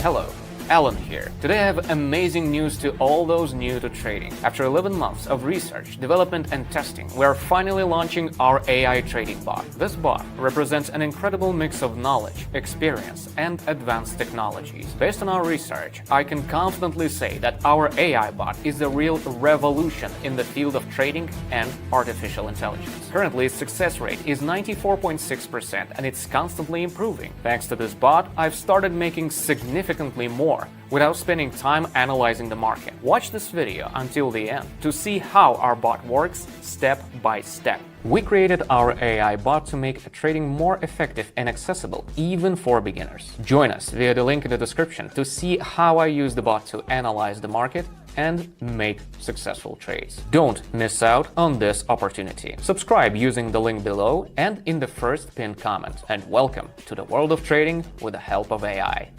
Hello, Alan here. Today I have amazing news to all those new to trading. After 11 months of research, development and testing, we are finally launching our AI trading bot. This bot represents an incredible mix of knowledge, experience and advanced technologies. Based on our research, I can confidently say that our AI bot is a real revolution in the field of trading and artificial intelligence. Currently, its success rate is 94.6% and it's constantly improving. Thanks to this bot, I've started making significantly more without spending time analyzing the market. Watch this video until the end to see how our bot works step by step. We created our AI bot to make trading more effective and accessible even for beginners. Join us via the link in the description to see how I use the bot to analyze the market and make successful trades. Don't miss out on this opportunity. Subscribe using the link below and in the first pinned comment. And welcome to the world of trading with the help of AI.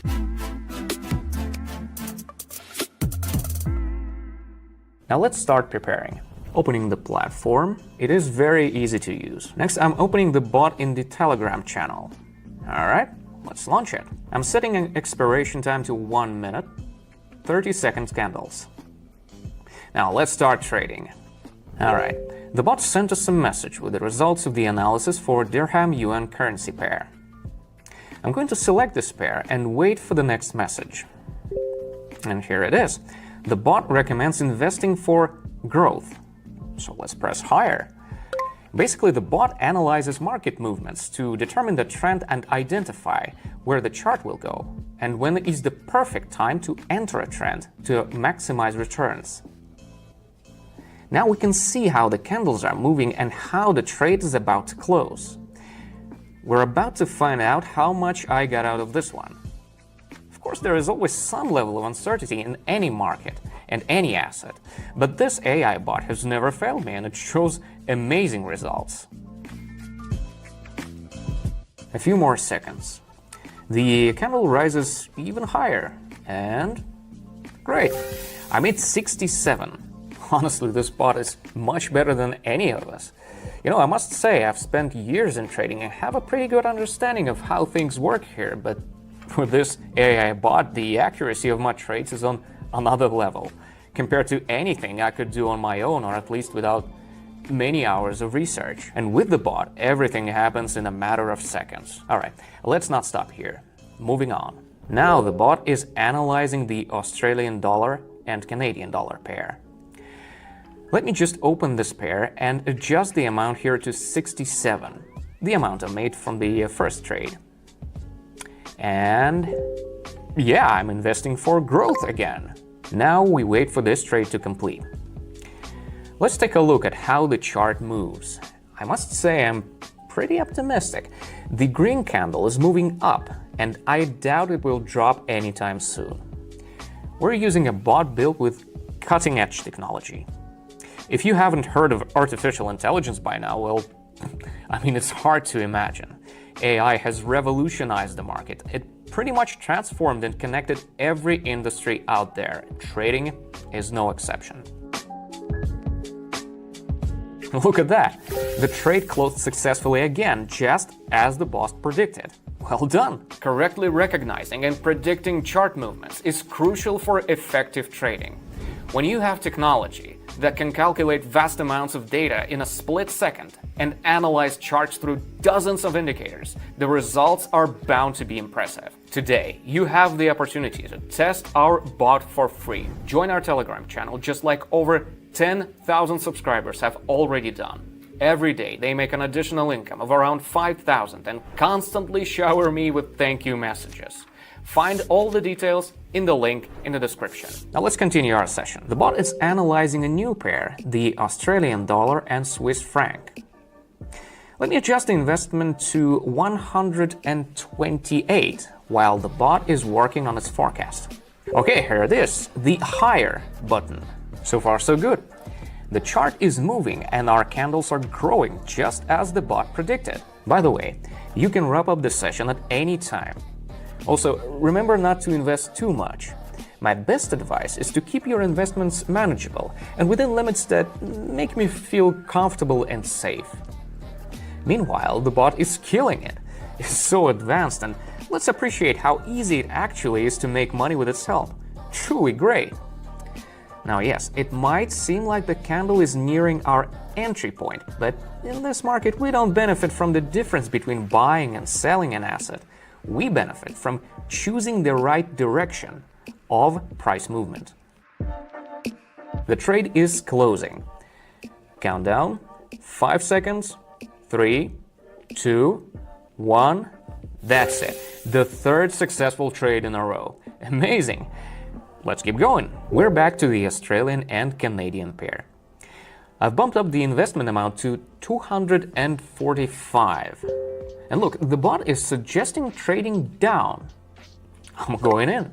Now let's start preparing. Opening the platform. It is very easy to use. Next, I'm opening the bot in the Telegram channel. All right, let's launch it. I'm setting an expiration time to 1 minute, 30 seconds candles. Now let's start trading. All right, the bot sent us a message with the results of the analysis for dirham-yuan currency pair. I'm going to select this pair and wait for the next message. And here it is. The bot recommends investing for growth. So let's press higher. Basically, the bot analyzes market movements to determine the trend and identify where the chart will go and when is the perfect time to enter a trend to maximize returns. Now we can see how the candles are moving and how the trade is about to close. We're about to find out how much I got out of this one. Of course, there is always some level of uncertainty in any market and any asset, but this AI bot has never failed me and it shows amazing results. A few more seconds. The candle rises even higher and great, I made 67. Honestly, this bot is much better than any of us. You know, I must say I've spent years in trading and have a pretty good understanding of how things work here, but for this AI bot, the accuracy of my trades is on another level compared to anything I could do on my own, or at least without many hours of research. And with the bot, everything happens in a matter of seconds. All right, let's not stop here. Moving on. Now the bot is analyzing the Australian dollar and Canadian dollar pair. Let me just open this pair and adjust the amount here to 67, the amount I made from the first trade. And yeah, I'm investing for growth again. Now we wait for this trade to complete. Let's take a look at how the chart moves. I must say I'm pretty optimistic. The green candle is moving up, and I doubt it will drop anytime soon. We're using a bot built with cutting-edge technology. If you haven't heard of artificial intelligence by now, well, I mean, it's hard to imagine. AI has revolutionized the market. It pretty much transformed and connected every industry out there. Trading is no exception. Look at that! The trade closed successfully again, just as the boss predicted. Well done! Correctly recognizing and predicting chart movements is crucial for effective trading. When you have technology that can calculate vast amounts of data in a split second and analyze charts through dozens of indicators, the results are bound to be impressive. Today, you have the opportunity to test our bot for free. Join our Telegram channel just like over 10,000 subscribers have already done. Every day, they make an additional income of around 5,000 and constantly shower me with thank you messages. Find all the details in the link in the description. Now let's continue our session. The bot is analyzing a new pair, the Australian dollar and Swiss franc. Let me adjust the investment to 128 while the bot is working on its forecast. Okay, here it is, the higher button. So far, so good. The chart is moving and our candles are growing just as the bot predicted. By the way, you can wrap up the session at any time. Also, remember not to invest too much. My best advice is to keep your investments manageable and within limits that make me feel comfortable and safe. Meanwhile, the bot is killing it. It's so advanced and Let's appreciate how easy it actually is to make money with its help. Truly great. Now yes, it might seem like the candle is nearing our entry point, but in this market we don't benefit from the difference between buying and selling an asset. We benefit from choosing the right direction of price movement. The trade is closing. Countdown, 5 seconds, 3, 2, 1. That's it. The third successful trade in a row. Amazing. Let's keep going. We're back to the Australian and Canadian pair. I've bumped up the investment amount to 245. And look, the bot is suggesting trading down. I'm going in.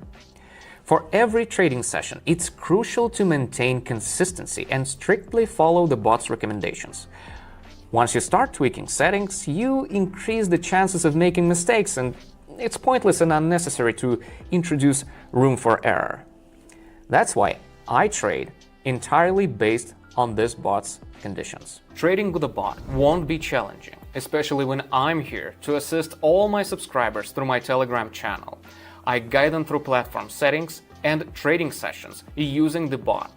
For every trading session, it's crucial to maintain consistency and strictly follow the bot's recommendations. Once you start tweaking settings, you increase the chances of making mistakes, and it's pointless and unnecessary to introduce room for error. That's why I trade entirely based on this bot's conditions. Trading with a bot won't be challenging, especially when I'm here to assist all my subscribers through my Telegram channel. I guide them through platform settings and trading sessions using the bot.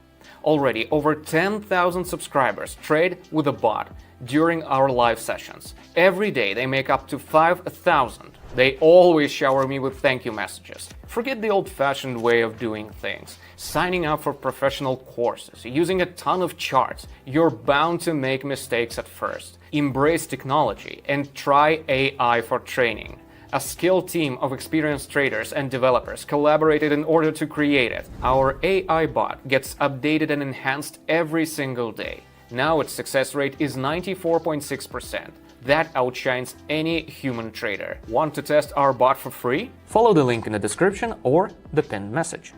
Already over 10,000 subscribers trade with a bot during our live sessions. Every day they make up to 5,000. They always shower me with thank you messages. Forget the old-fashioned way of doing things. Signing up for professional courses, using a ton of charts. You're bound to make mistakes at first. Embrace technology and try AI for training. A skilled team of experienced traders and developers collaborated in order to create it. Our AI bot gets updated and enhanced every single day. Now its success rate is 94.6%. That outshines any human trader. Want to test our bot for free? Follow the link in the description or the pinned message.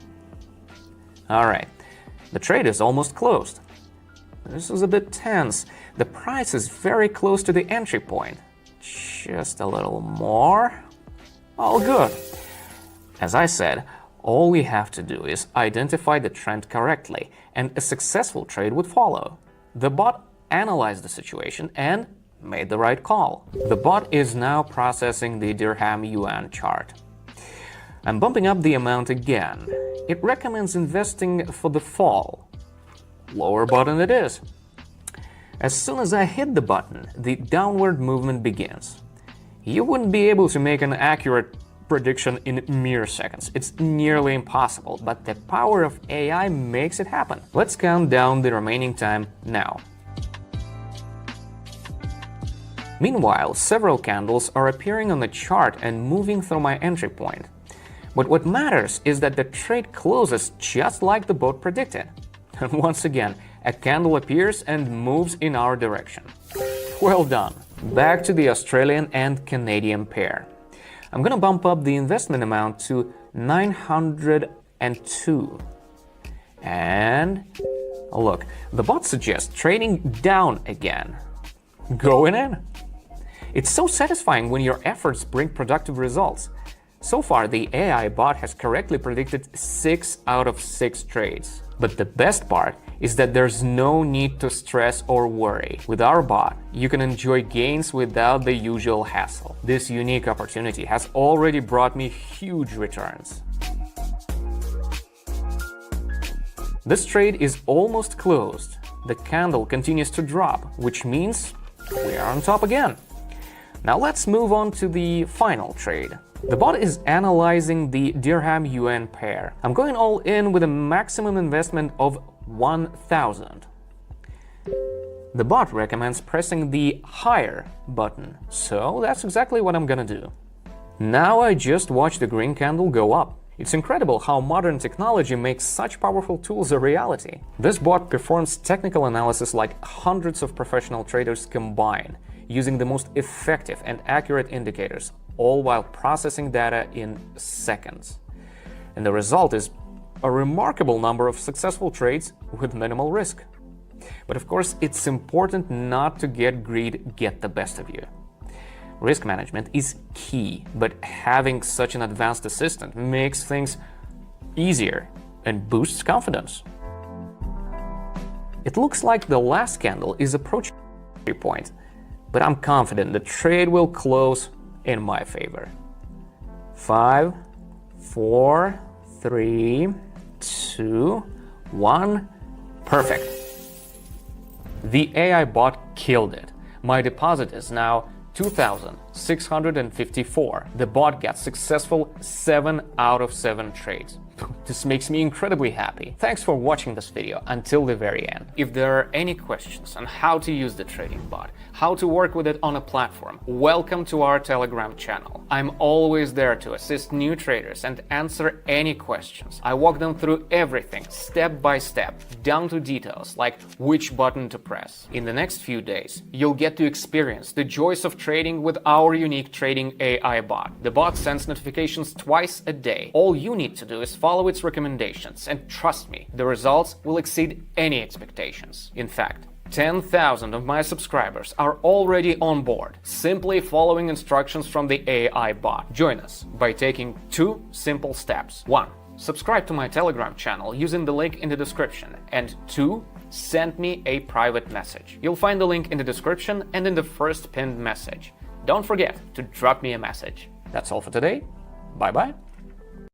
Alright, the trade is almost closed. This is a bit tense. The price is very close to the entry point. Just a little more. All good. As I said, all we have to do is identify the trend correctly, and a successful trade would follow. The bot analyzed the situation and made the right call. The bot is now processing the dirham yuan chart. I'm bumping up the amount again. It recommends investing for the fall. Lower button it is. As soon as I hit the button, the downward movement begins. You wouldn't be able to make an accurate prediction in mere seconds. It's nearly impossible, but the power of AI makes it happen. Let's count down the remaining time now. Meanwhile, several candles are appearing on the chart and moving through my entry point. But what matters is that the trade closes just like the bot predicted. And once again, a candle appears and moves in our direction. Well done. Back to the Australian and Canadian pair. I'm gonna bump up the investment amount to 902. And look, the bot suggests trading down again. Going in. It's so satisfying when your efforts bring productive results. So far, the AI bot has correctly predicted 6 out of 6 trades. But the best part is that there's no need to stress or worry. With our bot, you can enjoy gains without the usual hassle. This unique opportunity has already brought me huge returns. This trade is almost closed. The candle continues to drop, which means we are on top again. Now let's move on to the final trade. The bot is analyzing the dirham yuan pair. I'm going all in with a maximum investment of 1,000. The bot recommends pressing the higher button, so that's exactly what I'm gonna do. Now I just watch the green candle go up. It's incredible how modern technology makes such powerful tools a reality. This bot performs technical analysis like hundreds of professional traders combined, using the most effective and accurate indicators, all while processing data in seconds. And the result is a remarkable number of successful trades with minimal risk. But of course, it's important not to let greed get the best of you. Risk management is key, but having such an advanced assistant makes things easier and boosts confidence. It looks like the last candle is approaching the entry point, but I'm confident the trade will close in my favor. 5, 4, 3, 2, 1. Perfect. The AI bot killed it. My deposit is now 2,654. The bot got successful 7 out of 7 trades. This makes me incredibly happy. Thanks for watching this video until the very end. If there are any questions on how to use the trading bot, how to work with it on a platform, welcome to our Telegram channel. I'm always there to assist new traders and answer any questions. I walk them through everything step by step, down to details like which button to press. In the next few days, you'll get to experience the joys of trading with our unique trading AI bot. The bot sends notifications twice a day. All you need to do is follow its recommendations, and trust me, the results will exceed any expectations. In fact, 10,000 of my subscribers are already on board, simply following instructions from the AI bot. Join us by taking 2 simple steps. 1. Subscribe to my Telegram channel using the link in the description. And 2. Send me a private message. You'll find the link in the description and in the first pinned message. Don't forget to drop me a message. That's all for today. Bye-bye.